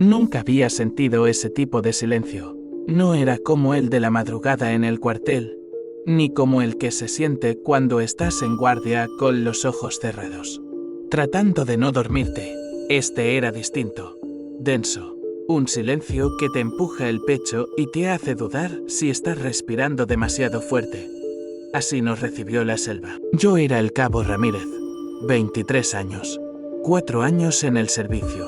Nunca había sentido ese tipo de silencio. No era como el de la madrugada en el cuartel, ni como el que se siente cuando estás en guardia con los ojos cerrados, tratando de no dormirte. Este era distinto, denso, un silencio que te empuja el pecho y te hace dudar si estás respirando demasiado fuerte. Así nos recibió la selva. Yo era el cabo Ramírez, 23 años, 4 años en el servicio.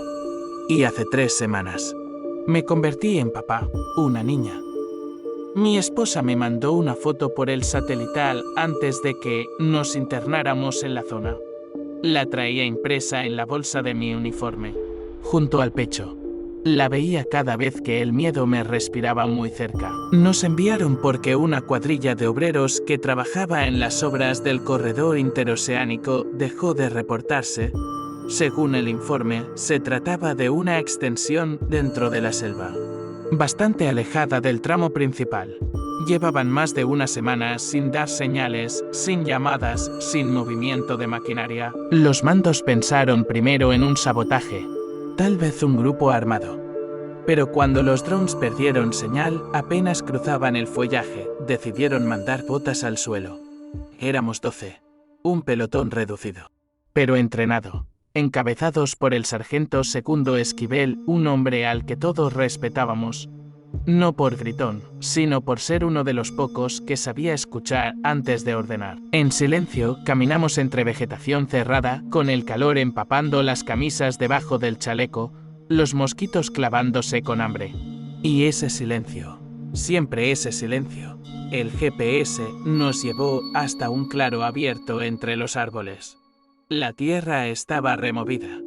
Y hace 3 semanas me convertí en papá, una niña. Mi esposa me mandó una foto por el satelital antes de que nos internáramos en la zona. La traía impresa en la bolsa de mi uniforme, junto al pecho. La veía cada vez que el miedo me respiraba muy cerca. Nos enviaron porque una cuadrilla de obreros que trabajaba en las obras del corredor interoceánico dejó de reportarse. Según el informe, se trataba de una extensión dentro de la selva, bastante alejada del tramo principal. Llevaban más de una semana sin dar señales, sin llamadas, sin movimiento de maquinaria. Los mandos pensaron primero en un sabotaje, tal vez un grupo armado. Pero cuando los drones perdieron señal, apenas cruzaban el follaje, decidieron mandar botas al suelo. Éramos 12, un pelotón reducido, pero entrenado, encabezados por el sargento Segundo Esquivel, un hombre al que todos respetábamos, no por gritón, sino por ser uno de los pocos que sabía escuchar antes de ordenar. En silencio, caminamos entre vegetación cerrada, con el calor empapando las camisas debajo del chaleco, los mosquitos clavándose con hambre. Y ese silencio, siempre ese silencio. El GPS nos llevó hasta un claro abierto entre los árboles. La tierra estaba removida.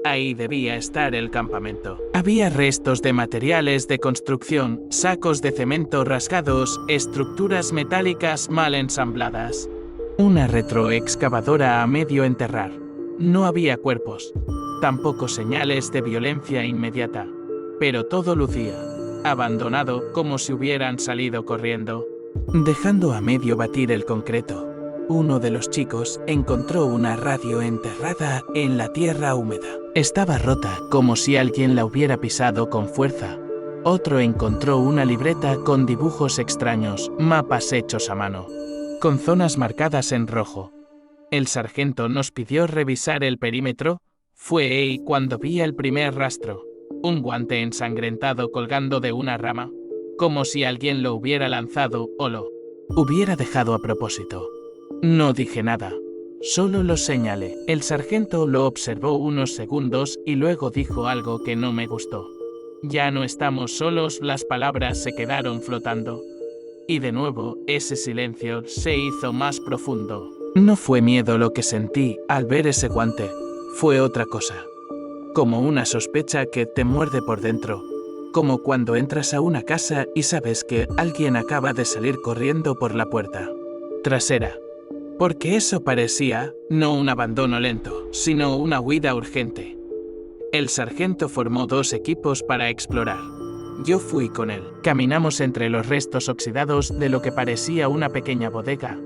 Ahí debía estar el campamento. Había restos de materiales de construcción, sacos de cemento rasgados, estructuras metálicas mal ensambladas. Una retroexcavadora a medio enterrar. No había cuerpos, tampoco señales de violencia inmediata. Pero todo lucía abandonado, como si hubieran salido corriendo. Dejando a medio batir el concreto, uno de los chicos encontró una radio enterrada en la tierra húmeda. Estaba rota, como si alguien la hubiera pisado con fuerza. Otro encontró una libreta con dibujos extraños, mapas hechos a mano, con zonas marcadas en rojo. El sargento nos pidió revisar el perímetro. Fue ahí cuando vi el primer rastro, un guante ensangrentado colgando de una rama, como si alguien lo hubiera lanzado o lo hubiera dejado a propósito. No dije nada, solo lo señalé. El sargento lo observó unos segundos y luego dijo algo que no me gustó. Ya no estamos solos, las palabras se quedaron flotando. Y de nuevo, ese silencio se hizo más profundo. No fue miedo lo que sentí al ver ese guante, fue otra cosa. Como una sospecha que te muerde por dentro. Como cuando entras a una casa y sabes que alguien acaba de salir corriendo por la puerta trasera. Porque eso parecía, no un abandono lento, sino una huida urgente. El sargento formó 2 equipos para explorar. Yo fui con él. Caminamos entre los restos oxidados de lo que parecía una pequeña bodega,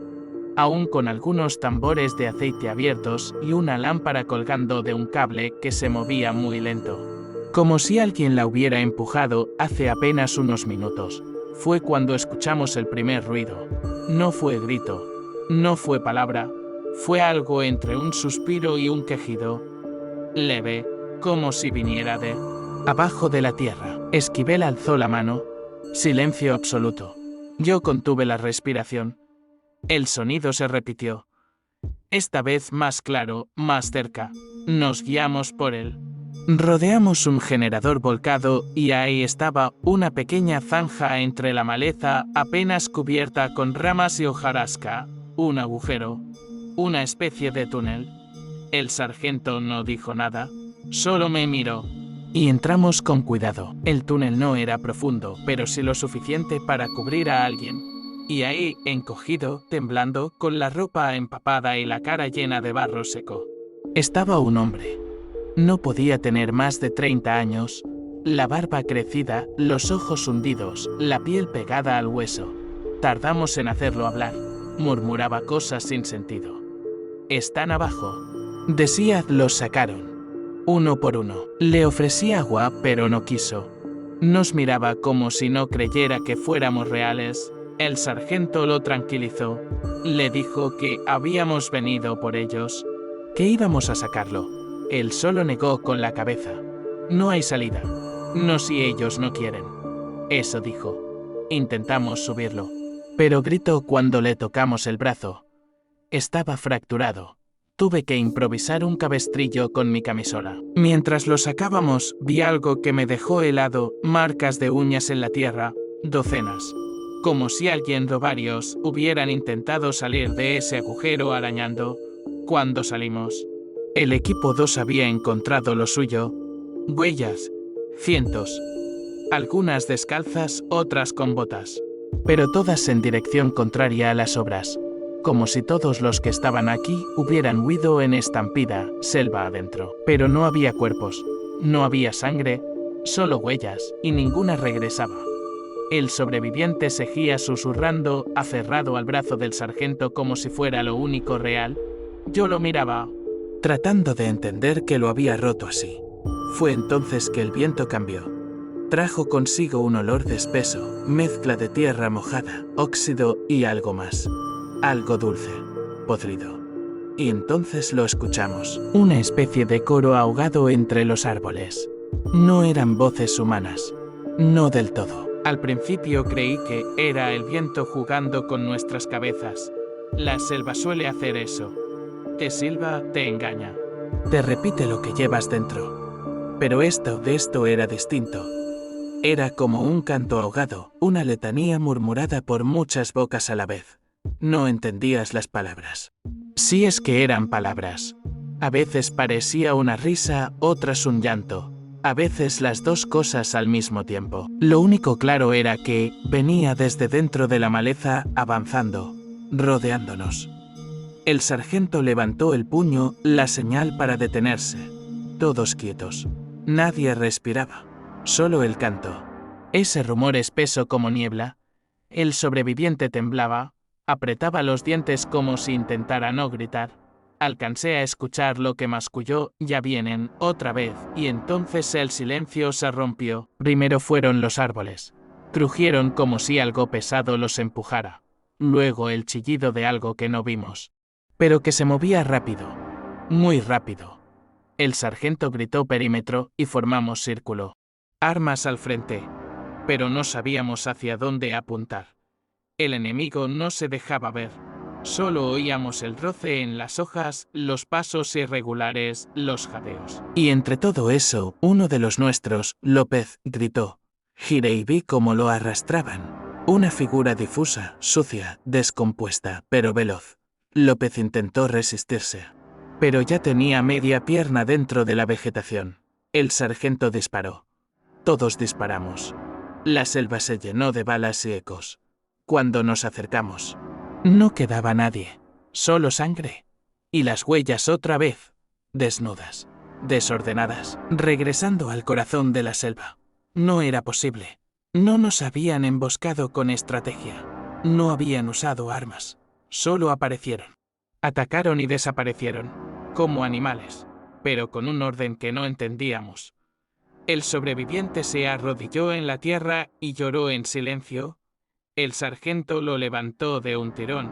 aún con algunos tambores de aceite abiertos y una lámpara colgando de un cable que se movía muy lento. Como si alguien la hubiera empujado hace apenas unos minutos. Fue cuando escuchamos el primer ruido. No fue grito. No fue palabra, fue algo entre un suspiro y un quejido, leve, como si viniera de abajo de la tierra. Esquivel alzó la mano. Silencio absoluto. Yo contuve la respiración. El sonido se repitió. Esta vez más claro, más cerca. Nos guiamos por él. Rodeamos un generador volcado y ahí estaba una pequeña zanja entre la maleza apenas cubierta con ramas y hojarasca. Un agujero, una especie de túnel. El sargento no dijo nada, solo me miró. Y entramos con cuidado. El túnel no era profundo, pero sí lo suficiente para cubrir a alguien. Y ahí, encogido, temblando, con la ropa empapada y la cara llena de barro seco, estaba un hombre. No podía tener más de 30 años, la barba crecida, los ojos hundidos, la piel pegada al hueso. Tardamos en hacerlo hablar. Murmuraba cosas sin sentido. Están abajo. Decía, los sacaron. uno por uno. Le ofrecí agua, pero no quiso. Nos miraba como si no creyera que fuéramos reales. El sargento lo tranquilizó. Le dijo que habíamos venido por ellos, que íbamos a sacarlo. Él solo negó con la cabeza. No hay salida. No si ellos no quieren. Eso dijo. Intentamos subirlo, pero gritó cuando le tocamos el brazo. Estaba fracturado. Tuve que improvisar un cabestrillo con mi camisola. Mientras lo sacábamos, vi algo que me dejó helado, marcas de uñas en la tierra, docenas. Como si alguien o varios hubieran intentado salir de ese agujero arañando. Cuando salimos, el equipo 2 había encontrado lo suyo. Huellas. Cientos. Algunas descalzas, otras con botas. Pero todas en dirección contraria a las obras. Como si todos los que estaban aquí hubieran huido en estampida, selva adentro. Pero no había cuerpos, no había sangre, solo huellas, y ninguna regresaba. El sobreviviente seguía susurrando, aferrado al brazo del sargento como si fuera lo único real. Yo lo miraba, tratando de entender que lo había roto así. Fue entonces que el viento cambió. Trajo consigo un olor de espeso, mezcla de tierra mojada, óxido y algo más. Algo dulce, podrido. Y entonces lo escuchamos. Una especie de coro ahogado entre los árboles. No eran voces humanas. No del todo. Al principio creí que era el viento jugando con nuestras cabezas. La selva suele hacer eso. Te silba, te engaña. Te repite lo que llevas dentro. Pero esto era distinto. Era como un canto ahogado, una letanía murmurada por muchas bocas a la vez. No entendías las palabras. Si es que eran palabras. A veces parecía una risa, otras un llanto. A veces las dos cosas al mismo tiempo. Lo único claro era que venía desde dentro de la maleza, avanzando, rodeándonos. El sargento levantó el puño, la señal para detenerse. Todos quietos. Nadie respiraba. Solo el canto. Ese rumor espeso como niebla. El sobreviviente temblaba. Apretaba los dientes como si intentara no gritar. Alcancé a escuchar lo que masculló, ya vienen, otra vez, y entonces el silencio se rompió. Primero fueron los árboles. Crujieron como si algo pesado los empujara. Luego el chillido de algo que no vimos. Pero que se movía rápido. Muy rápido. El sargento gritó perímetro y formamos círculo. Armas al frente. Pero no sabíamos hacia dónde apuntar. El enemigo no se dejaba ver. Solo oíamos el roce en las hojas, los pasos irregulares, los jadeos. Y entre todo eso, uno de los nuestros, López, gritó. Giré y vi cómo lo arrastraban. Una figura difusa, sucia, descompuesta, pero veloz. López intentó resistirse. Pero ya tenía media pierna dentro de la vegetación. El sargento disparó. Todos disparamos. La selva se llenó de balas y ecos. Cuando nos acercamos, no quedaba nadie, solo sangre. Y las huellas otra vez, desnudas, desordenadas, regresando al corazón de la selva. No era posible. No nos habían emboscado con estrategia. No habían usado armas. Solo aparecieron. Atacaron y desaparecieron, como animales, pero con un orden que no entendíamos. El sobreviviente se arrodilló en la tierra y lloró en silencio. El sargento lo levantó de un tirón.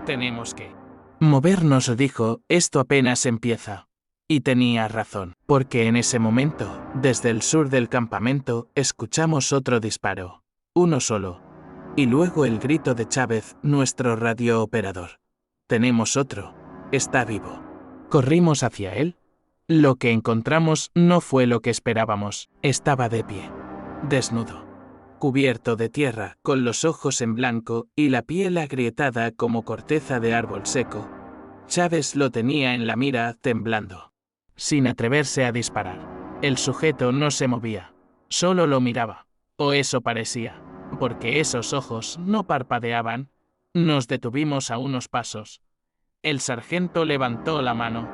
Tenemos que movernos, dijo, esto apenas empieza. Y tenía razón, porque en ese momento, desde el sur del campamento, escuchamos otro disparo. Uno solo. Y luego el grito de Chávez, nuestro radiooperador. Tenemos otro. Está vivo. Corrimos hacia él. Lo que encontramos no fue lo que esperábamos. Estaba de pie. Desnudo. Cubierto de tierra, con los ojos en blanco y la piel agrietada como corteza de árbol seco. Chávez lo tenía en la mira, temblando. Sin atreverse a disparar. El sujeto no se movía. Solo lo miraba. O eso parecía. Porque esos ojos no parpadeaban. Nos detuvimos a unos pasos. El sargento levantó la mano.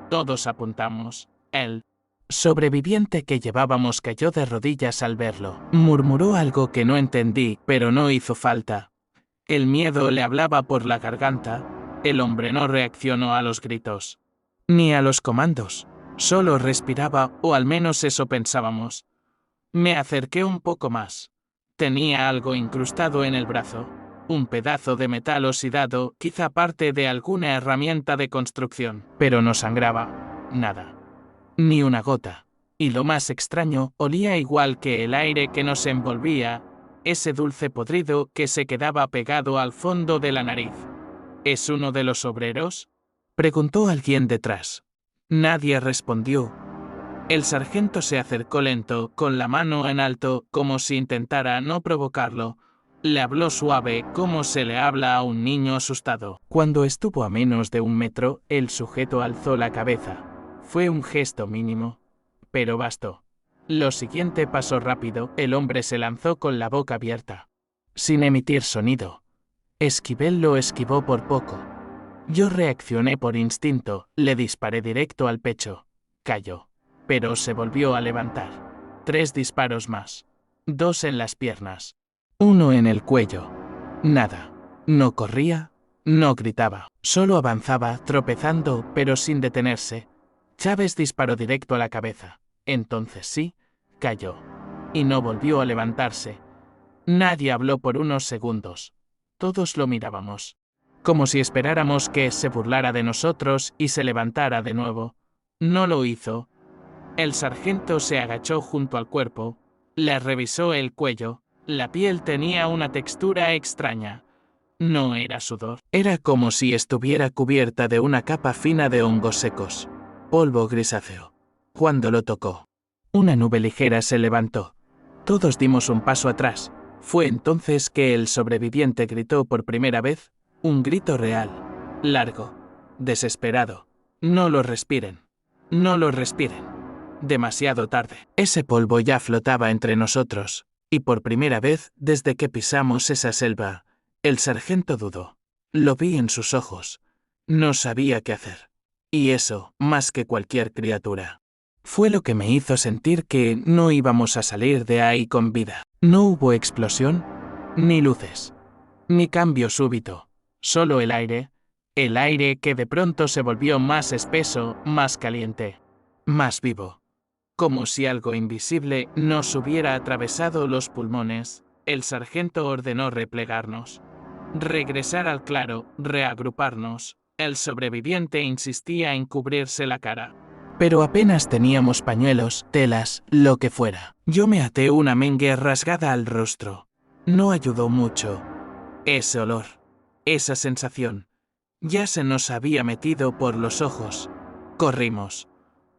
Todos apuntamos. El sobreviviente que llevábamos cayó de rodillas al verlo. Murmuró algo que no entendí, pero no hizo falta. El miedo le hablaba por la garganta. El hombre no reaccionó a los gritos. Ni a los comandos. Solo respiraba, o al menos eso pensábamos. Me acerqué un poco más. Tenía algo incrustado en el brazo. Un pedazo de metal oxidado, quizá parte de alguna herramienta de construcción. Pero no sangraba. Nada. Ni una gota. Y lo más extraño, olía igual que el aire que nos envolvía, ese dulce podrido que se quedaba pegado al fondo de la nariz. ¿Es uno de los obreros?, preguntó alguien detrás. Nadie respondió. El sargento se acercó lento, con la mano en alto, como si intentara no provocarlo. Le habló suave, como se le habla a un niño asustado. Cuando estuvo a menos de 1 metro, el sujeto alzó la cabeza. Fue un gesto mínimo, pero bastó. Lo siguiente pasó rápido, el hombre se lanzó con la boca abierta, sin emitir sonido. Esquivel lo esquivó por poco. Yo reaccioné por instinto, le disparé directo al pecho. Cayó, pero se volvió a levantar. 3 disparos más. 2 en las piernas. 1 en el cuello. Nada. No corría, no gritaba. Solo avanzaba, tropezando, pero sin detenerse. Chávez disparó directo a la cabeza. Entonces sí, cayó. Y no volvió a levantarse. Nadie habló por unos segundos. Todos lo mirábamos, como si esperáramos que se burlara de nosotros y se levantara de nuevo. No lo hizo. El sargento se agachó junto al cuerpo, le revisó el cuello. La piel tenía una textura extraña. No era sudor. Era como si estuviera cubierta de una capa fina de hongos secos. Polvo grisáceo. Cuando lo tocó, una nube ligera se levantó. Todos dimos un paso atrás. Fue entonces que el sobreviviente gritó por primera vez, un grito real, largo, desesperado. No lo respiren. No lo respiren. Demasiado tarde. Ese polvo ya flotaba entre nosotros, y por primera vez desde que pisamos esa selva, el sargento dudó. Lo vi en sus ojos. No sabía qué hacer. Y eso, más que cualquier criatura, fue lo que me hizo sentir que no íbamos a salir de ahí con vida. No hubo explosión, ni luces, ni cambio súbito, solo el aire que de pronto se volvió más espeso, más caliente, más vivo. Como si algo invisible nos hubiera atravesado los pulmones. El sargento ordenó replegarnos, regresar al claro, reagruparnos. El sobreviviente insistía en cubrirse la cara. Pero apenas teníamos pañuelos, telas, lo que fuera. Yo me até una mengue rasgada al rostro. No ayudó mucho. Ese olor, esa sensación, ya se nos había metido por los ojos. Corrimos.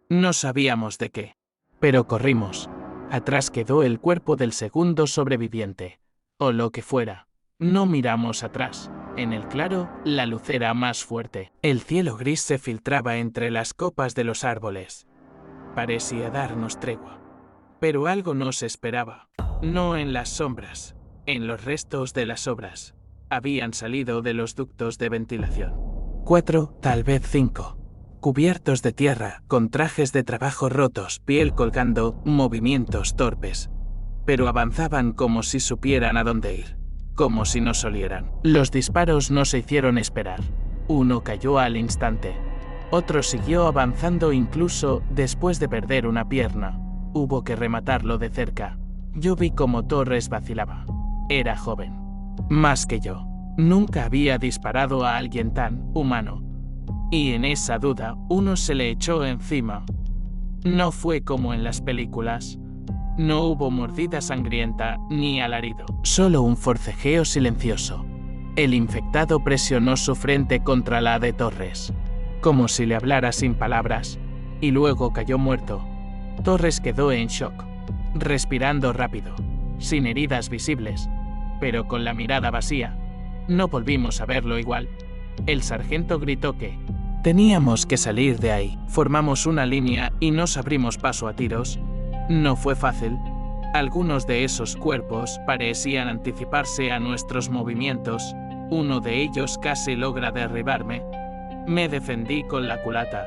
No sabíamos de qué, pero corrimos. Atrás quedó el cuerpo del segundo sobreviviente, o lo que fuera. No miramos atrás. En el claro, la luz era más fuerte. El cielo gris se filtraba entre las copas de los árboles. Parecía darnos tregua. Pero algo nos esperaba. No en las sombras, en los restos de las obras. Habían salido de los ductos de ventilación. 4, tal vez 5. Cubiertos de tierra, con trajes de trabajo rotos, piel colgando, movimientos torpes. Pero avanzaban como si supieran a dónde ir. Como si nos olieran. Los disparos no se hicieron esperar. Uno cayó al instante. Otro siguió avanzando incluso después de perder una pierna. Hubo que rematarlo de cerca. Yo vi cómo Torres vacilaba. Era joven. Más que yo. Nunca había disparado a alguien tan humano. Y en esa duda, uno se le echó encima. No fue como en las películas. No hubo mordida sangrienta ni alarido, solo un forcejeo silencioso. El infectado presionó su frente contra la de Torres, como si le hablara sin palabras, y luego cayó muerto. Torres quedó en shock, respirando rápido, sin heridas visibles, pero con la mirada vacía. No volvimos a verlo igual. El sargento gritó que teníamos que salir de ahí. Formamos una línea y nos abrimos paso a tiros. No fue fácil. Algunos de esos cuerpos parecían anticiparse a nuestros movimientos. Uno de ellos casi logra derribarme. Me defendí con la culata.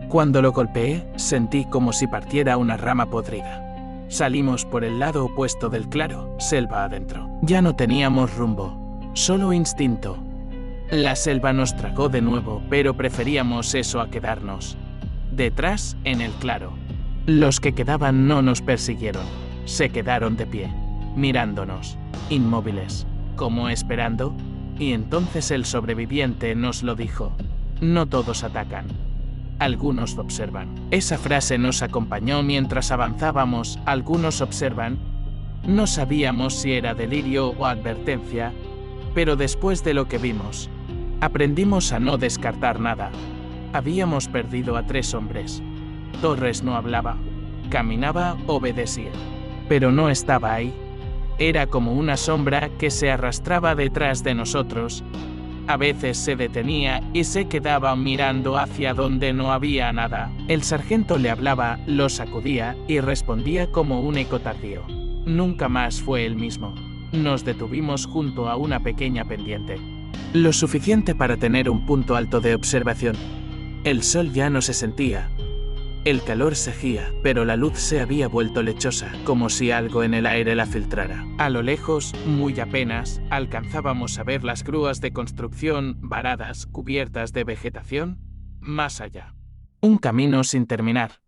Cuando lo golpeé, sentí como si partiera una rama podrida. Salimos por el lado opuesto del claro, selva adentro. Ya no teníamos rumbo, solo instinto. La selva nos tragó de nuevo, pero preferíamos eso a quedarnos. detrás, en el claro. Los que quedaban no nos persiguieron. Se quedaron de pie, mirándonos, inmóviles, como esperando, y entonces el sobreviviente nos lo dijo. No todos atacan. Algunos observan. Esa frase nos acompañó mientras avanzábamos. Algunos observan. No sabíamos si era delirio o advertencia, pero después de lo que vimos, aprendimos a no descartar nada. Habíamos perdido a 3 hombres. Torres no hablaba, caminaba, obedecía, pero no estaba ahí. Era como una sombra que se arrastraba detrás de nosotros. A veces se detenía y se quedaba mirando hacia donde no había nada. El sargento le hablaba, lo sacudía y respondía como un eco tardío. Nunca más fue el mismo. Nos detuvimos junto a una pequeña pendiente. Lo suficiente para tener un punto alto de observación. El sol ya no se sentía. El calor seguía, pero la luz se había vuelto lechosa, como si algo en el aire la filtrara. A lo lejos, muy apenas, alcanzábamos a ver las grúas de construcción varadas, cubiertas de vegetación. Más allá, un camino sin terminar.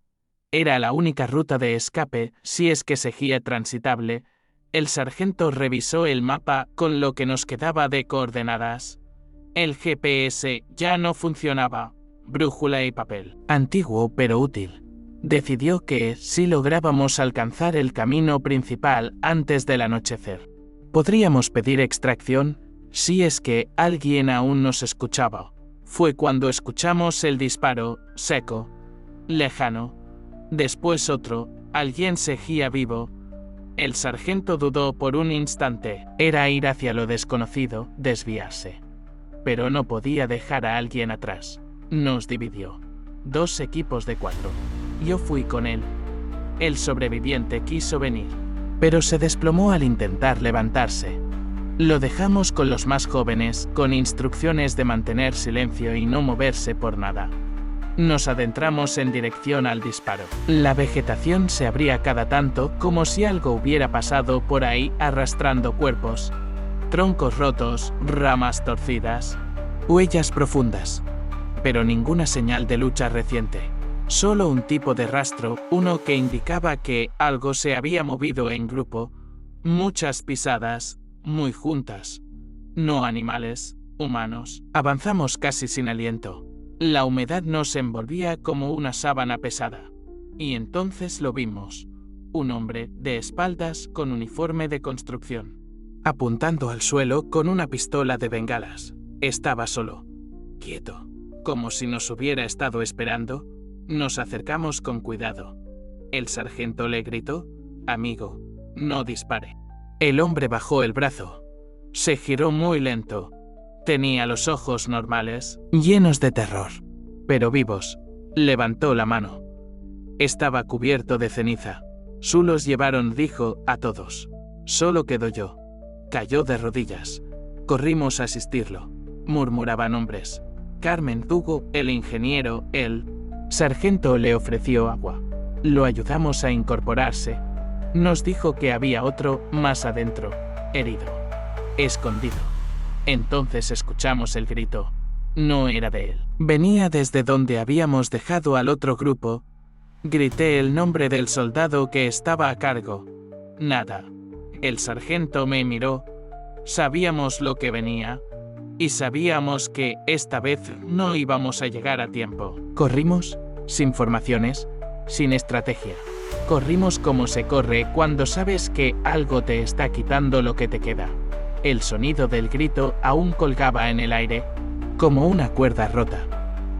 Era la única ruta de escape, si es que seguía transitable. El sargento revisó el mapa con lo que nos quedaba de coordenadas. El GPS ya no funcionaba. Brújula y papel. Antiguo pero útil. Decidió que, si lográbamos alcanzar el camino principal antes del anochecer, podríamos pedir extracción, si es que alguien aún nos escuchaba. Fue cuando escuchamos el disparo, seco, lejano. Después otro, alguien seguía vivo. El sargento dudó por un instante. Era ir hacia lo desconocido, desviarse. Pero no podía dejar a alguien atrás. Nos dividió. 2 equipos de 4. Yo fui con él. El sobreviviente quiso venir, pero se desplomó al intentar levantarse. Lo dejamos con los más jóvenes, con instrucciones de mantener silencio y no moverse por nada. Nos adentramos en dirección al disparo. La vegetación se abría cada tanto, como si algo hubiera pasado por ahí arrastrando cuerpos. Troncos rotos, ramas torcidas, huellas profundas. Pero ninguna señal de lucha reciente. Solo un tipo de rastro, uno que indicaba que algo se había movido en grupo. Muchas pisadas, muy juntas. No animales, humanos. Avanzamos casi sin aliento. La humedad nos envolvía como una sábana pesada. Y entonces lo vimos. Un hombre, de espaldas, con uniforme de construcción, apuntando al suelo con una pistola de bengalas. Estaba solo. Quieto. Como si nos hubiera estado esperando. Nos acercamos con cuidado. El sargento le gritó: «Amigo, no dispare». El hombre bajó el brazo. Se giró muy lento. Tenía los ojos normales, llenos de terror, pero vivos. Levantó la mano. Estaba cubierto de ceniza. Los llevaron, dijo, a todos. Solo quedó yo. Cayó de rodillas. Corrimos a asistirlo. Murmuraban hombres. Carmen, Hugo, el ingeniero, el sargento le ofreció agua. Lo ayudamos a incorporarse. Nos dijo que había otro más adentro, herido, escondido. Entonces escuchamos el grito. No era de él. Venía desde donde habíamos dejado al otro grupo. Grité el nombre del soldado que estaba a cargo. Nada. El sargento me miró. Sabíamos lo que venía. Y sabíamos que, esta vez, no íbamos a llegar a tiempo. Corrimos, sin formaciones, sin estrategia. Corrimos como se corre cuando sabes que algo te está quitando lo que te queda. El sonido del grito aún colgaba en el aire, como una cuerda rota.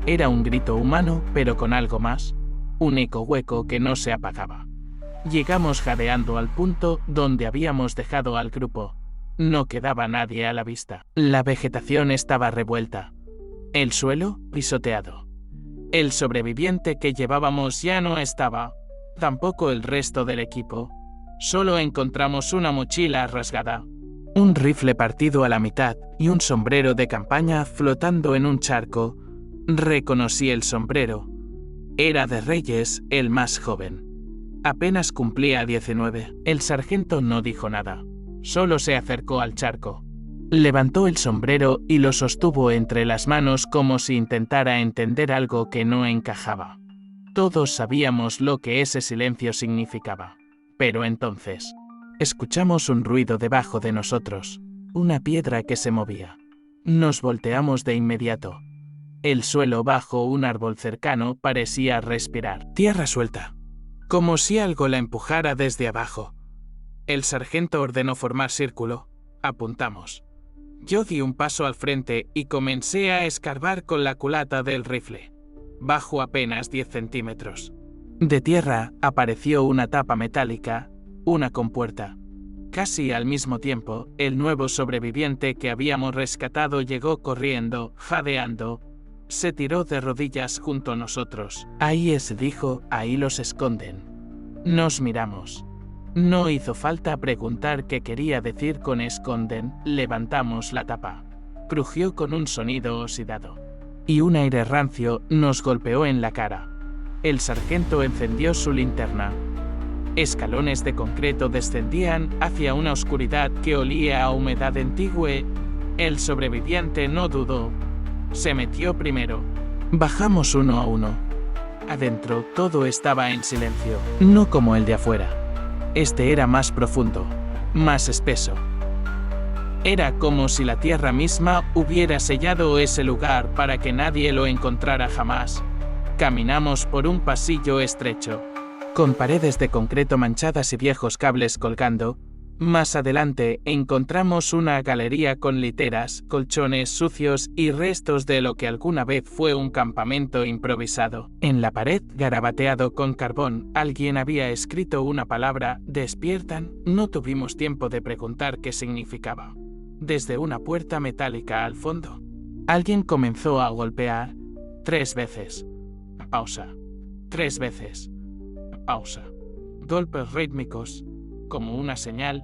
Era un grito humano, pero con algo más. Un eco hueco que no se apagaba. Llegamos jadeando al punto donde habíamos dejado al grupo. No quedaba nadie a la vista. La vegetación estaba revuelta. El suelo, pisoteado. El sobreviviente que llevábamos ya no estaba. Tampoco el resto del equipo. Solo encontramos una mochila rasgada, un rifle partido a la mitad y un sombrero de campaña flotando en un charco. Reconocí el sombrero. Era de Reyes, el más joven. Apenas cumplía 19. El sargento no dijo nada. Solo se acercó al charco. Levantó el sombrero y lo sostuvo entre las manos como si intentara entender algo que no encajaba. Todos sabíamos lo que ese silencio significaba. Pero entonces, escuchamos un ruido debajo de nosotros, una piedra que se movía. Nos volteamos de inmediato. El suelo bajo un árbol cercano parecía respirar. Tierra suelta, como si algo la empujara desde abajo. El sargento ordenó formar círculo. Apuntamos. Yo di un paso al frente y comencé a escarbar con la culata del rifle. Bajo apenas 10 centímetros. De tierra apareció una tapa metálica, una compuerta. Casi al mismo tiempo, el nuevo sobreviviente que habíamos rescatado llegó corriendo, jadeando. Se tiró de rodillas junto a nosotros. Ahí es, dijo, ahí los esconden. Nos miramos. No hizo falta preguntar qué quería decir con esconden. Levantamos la tapa. Crujió con un sonido oxidado. Y un aire rancio nos golpeó en la cara. El sargento encendió su linterna. Escalones de concreto descendían hacia una oscuridad que olía a humedad antigua. El sobreviviente no dudó. Se metió primero. Bajamos uno a uno. Adentro todo estaba en silencio, no como el de afuera. Este era más profundo, más espeso. Era como si la tierra misma hubiera sellado ese lugar para que nadie lo encontrara jamás. Caminamos por un pasillo estrecho, con paredes de concreto manchadas y viejos cables colgando. Más adelante encontramos una galería con literas, colchones sucios y restos de lo que alguna vez fue un campamento improvisado. En la pared, garabateado con carbón, alguien había escrito una palabra: despiertan. No tuvimos tiempo de preguntar qué significaba. Desde una puerta metálica al fondo, alguien comenzó a golpear 3 veces. Pausa. 3 veces. Pausa. Golpes rítmicos, como una señal.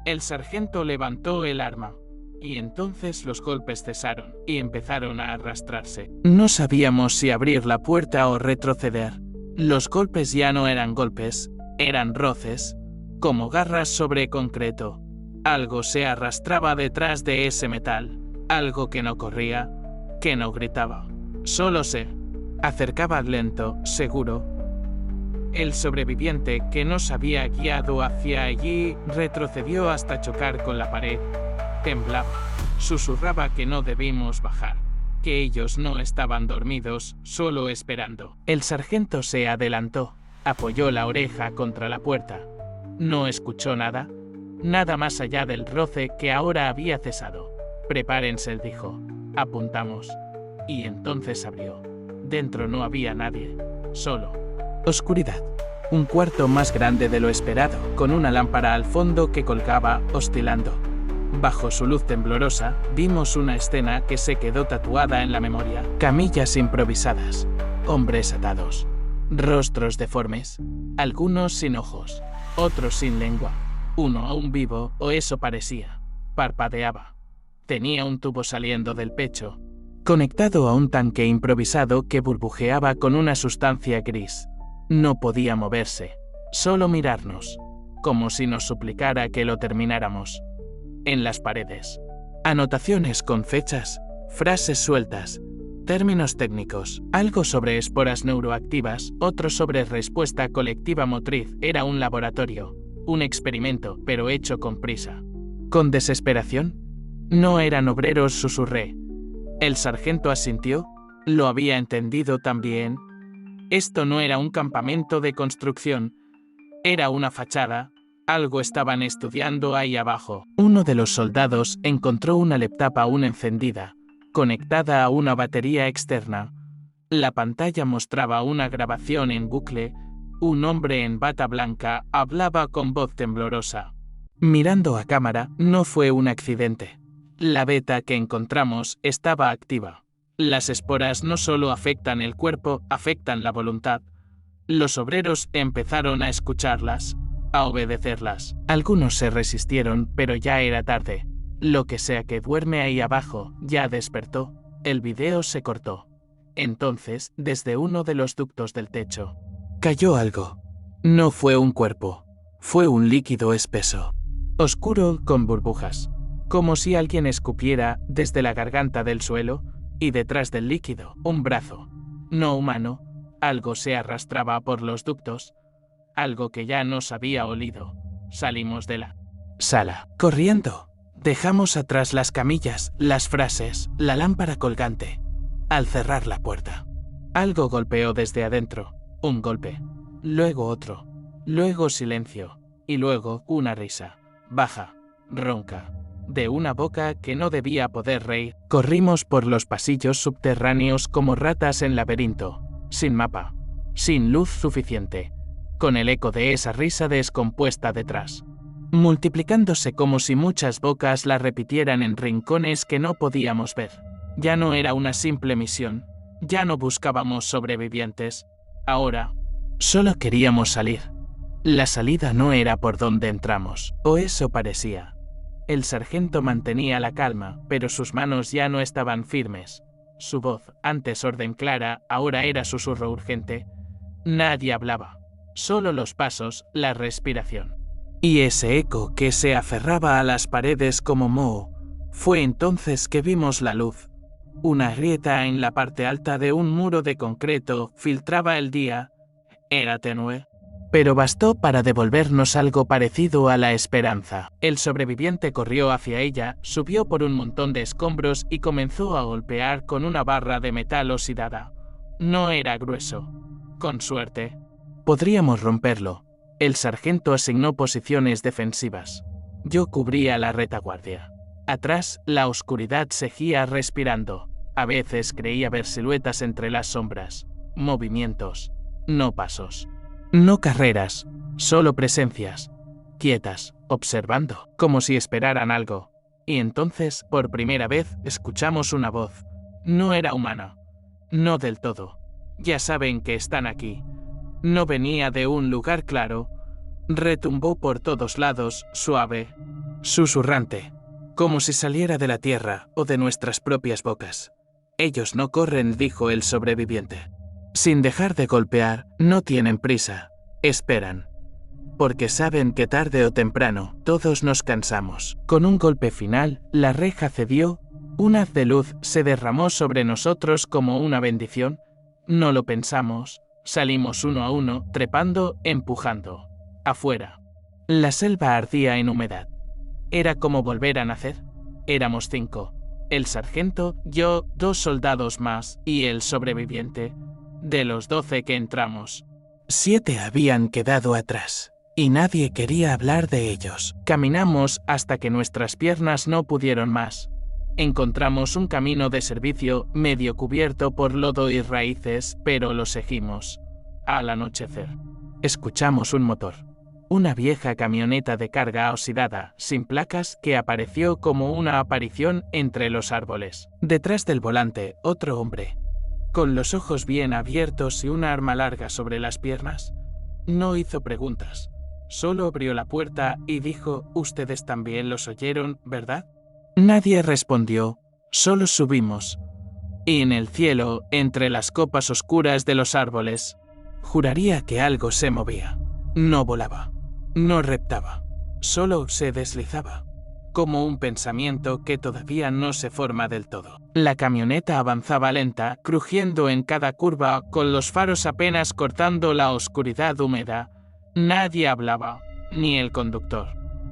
El sargento levantó el arma, y entonces los golpes cesaron y empezaron a arrastrarse. No sabíamos si abrir la puerta o retroceder. Los golpes ya no eran golpes, eran roces, como garras sobre concreto. Algo se arrastraba detrás de ese metal, algo que no corría, que no gritaba. Solo se acercaba lento, seguro. El sobreviviente, que nos había guiado hacia allí, retrocedió hasta chocar con la pared. Temblaba. Susurraba que no debimos bajar, que ellos no estaban dormidos, solo esperando. El sargento se adelantó, apoyó la oreja contra la puerta. No escuchó nada, nada más allá del roce que ahora había cesado. Prepárense, dijo. Apuntamos. Y entonces abrió. Dentro no había nadie, solo oscuridad. Un cuarto más grande de lo esperado, con una lámpara al fondo que colgaba, oscilando. Bajo su luz temblorosa, vimos una escena que se quedó tatuada en la memoria. Camillas improvisadas, hombres atados, rostros deformes, algunos sin ojos, otros sin lengua. Uno aún vivo, o eso parecía. Parpadeaba. Tenía un tubo saliendo del pecho, conectado a un tanque improvisado que burbujeaba con una sustancia gris. No podía moverse, solo mirarnos, como si nos suplicara que lo termináramos. En las paredes, anotaciones con fechas, frases sueltas, términos técnicos, algo sobre esporas neuroactivas, otro sobre respuesta colectiva motriz. Era un laboratorio, un experimento, pero hecho con prisa. ¿Con desesperación? No eran obreros, susurré. El sargento asintió. Lo había entendido también. Esto no era un campamento de construcción. Era una fachada. Algo estaban estudiando ahí abajo. Uno de los soldados encontró una laptop aún encendida, conectada a una batería externa. La pantalla mostraba una grabación en bucle. Un hombre en bata blanca hablaba con voz temblorosa. Mirando a cámara, no fue un accidente. La beta que encontramos estaba activa. Las esporas no solo afectan el cuerpo, afectan la voluntad. Los obreros empezaron a escucharlas, a obedecerlas. Algunos se resistieron, pero ya era tarde. Lo que sea que duerme ahí abajo, ya despertó. El video se cortó. Entonces, desde uno de los ductos del techo, cayó algo. No fue un cuerpo, fue un líquido espeso, oscuro con burbujas, como si alguien escupiera desde la garganta del suelo. Y detrás del líquido, un brazo, no humano, Algo se arrastraba por los ductos, algo que ya nos había olido. Salimos de la sala, corriendo. Dejamos atrás las camillas, las frases, la lámpara colgante. Al cerrar la puerta, algo golpeó desde adentro. Un golpe, luego otro, luego silencio, y luego una risa, baja, ronca, de una boca que no debía poder reír. Corrimos por los pasillos subterráneos como ratas en laberinto, sin mapa, sin luz suficiente, con el eco de esa risa descompuesta detrás, multiplicándose como si muchas bocas la repitieran en rincones que no podíamos ver. Ya no era una simple misión, ya no buscábamos sobrevivientes, ahora solo queríamos salir. La salida no era por donde entramos, o eso parecía. El sargento mantenía la calma, pero sus manos ya no estaban firmes. Su voz, antes orden clara, ahora era susurro urgente. Nadie hablaba, solo los pasos, la respiración. Y ese eco que se aferraba a las paredes como moho. Fue entonces que vimos la luz. Una grieta en la parte alta de un muro de concreto filtraba el día. Era tenue, pero bastó para devolvernos algo parecido a la esperanza. El sobreviviente corrió hacia ella, subió por un montón de escombros y comenzó a golpear con una barra de metal oxidada. No era grueso. Con suerte, podríamos romperlo. El sargento asignó posiciones defensivas. Yo cubría la retaguardia. Atrás, la oscuridad seguía respirando. A veces creía ver siluetas entre las sombras. Movimientos, no pasos. No carreras, solo presencias. Quietas, observando, como si esperaran algo. Y entonces, por primera vez, escuchamos una voz. No era humana. No del todo. Ya saben que están aquí. No venía de un lugar claro. Retumbó por todos lados, suave, susurrante, como si saliera de la tierra o de nuestras propias bocas. Ellos no corren, dijo el sobreviviente. Sin dejar de golpear, no tienen prisa, esperan. Porque saben que tarde o temprano, todos nos cansamos. Con un golpe final, la reja cedió, un haz de luz se derramó sobre nosotros como una bendición. No lo pensamos, salimos uno a uno, trepando, empujando. Afuera. La selva ardía en humedad. Era como volver a nacer. Éramos 5. El sargento, yo, 2 soldados más, y el sobreviviente. De los 12 que entramos, 7 habían quedado atrás, y nadie quería hablar de ellos. Caminamos hasta que nuestras piernas no pudieron más. Encontramos un camino de servicio medio cubierto por lodo y raíces, pero lo seguimos. Al anochecer, escuchamos un motor. Una vieja camioneta de carga oxidada, sin placas, que apareció como una aparición entre los árboles. Detrás del volante, otro hombre, con los ojos bien abiertos y una arma larga sobre las piernas. No hizo preguntas, solo abrió la puerta y dijo: «Ustedes también los oyeron, ¿verdad?» Nadie respondió, solo subimos. Y en el cielo, entre las copas oscuras de los árboles, juraría que algo se movía. No volaba. No reptaba, solo se deslizaba, como un pensamiento que todavía no se forma del todo. La camioneta avanzaba lenta, crujiendo en cada curva, con los faros apenas cortando la oscuridad húmeda. Nadie hablaba, ni el conductor,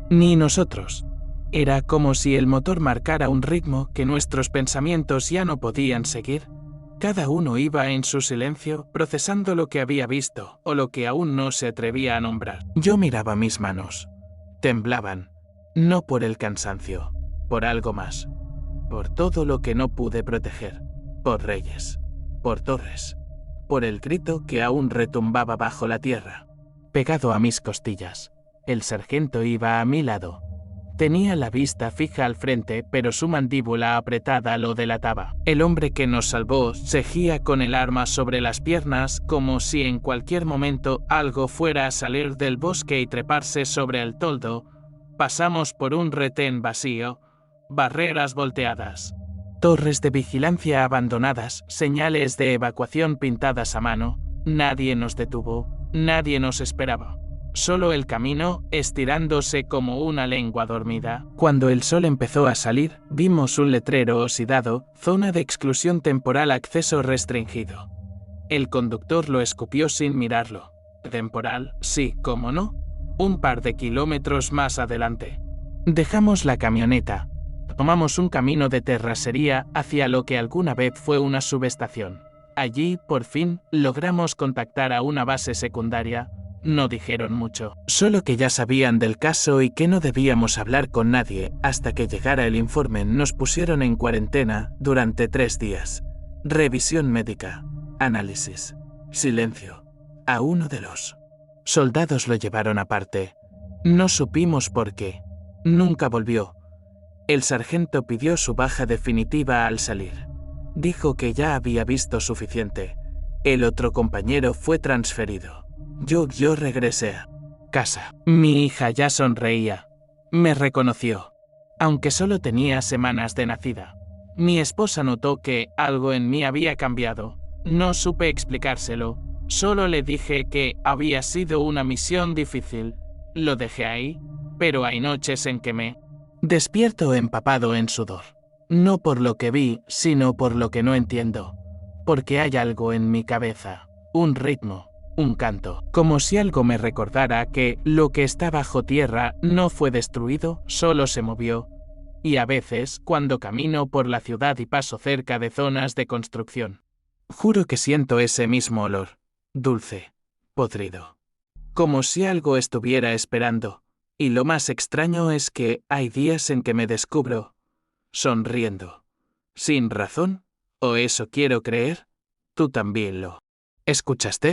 ni nosotros. Era como si el motor marcara un ritmo que nuestros pensamientos ya no podían seguir. Cada uno iba en su silencio, procesando lo que había visto, o lo que aún no se atrevía a nombrar. Yo miraba mis manos. Temblaban, no por el cansancio, por algo más. Por todo lo que no pude proteger. Por reyes, por torres, por el grito que aún retumbaba bajo la tierra, pegado a mis costillas. El sargento iba a mi lado. Tenía la vista fija al frente, pero su mandíbula apretada lo delataba. El hombre que nos salvó seguía con el arma sobre las piernas, como si en cualquier momento algo fuera a salir del bosque y treparse sobre el toldo. Pasamos por un retén vacío, barreras volteadas, torres de vigilancia abandonadas, señales de evacuación pintadas a mano. Nadie nos detuvo, nadie nos esperaba. Solo el camino, estirándose como una lengua dormida. Cuando el sol empezó a salir, vimos un letrero oxidado, zona de exclusión temporal, acceso restringido. El conductor lo escupió sin mirarlo. Temporal, sí, cómo no. Un par de kilómetros más adelante. Dejamos la camioneta. Tomamos un camino de terracería hacia lo que alguna vez fue una subestación. Allí, por fin, logramos contactar a una base secundaria. No dijeron mucho, solo que ya sabían del caso y que no debíamos hablar con nadie hasta que llegara el informe. Nos pusieron en cuarentena durante 3 días. Revisión médica, análisis, silencio. A uno de los soldados lo llevaron aparte. No supimos por qué. Nunca volvió. El sargento pidió su baja definitiva al salir. Dijo que ya había visto suficiente. El otro compañero fue transferido. Yo regresé a casa. Mi hija ya sonreía. Me reconoció. Aunque solo tenía semanas de nacida. Mi esposa notó que algo en mí había cambiado. No supe explicárselo. Solo le dije que había sido una misión difícil. Lo dejé ahí, pero hay noches en que me despierto empapado en sudor. No por lo que vi, sino por lo que no entiendo. Porque hay algo en mi cabeza. Un ritmo. Un canto, como si algo me recordara que lo que está bajo tierra no fue destruido, solo se movió. Y a veces, cuando camino por la ciudad y paso cerca de zonas de construcción, juro que siento ese mismo olor, dulce, podrido. Como si algo estuviera esperando. Y lo más extraño es que hay días en que me descubro sonriendo. ¿Sin razón? ¿O eso quiero creer? ¿Tú también lo escuchaste?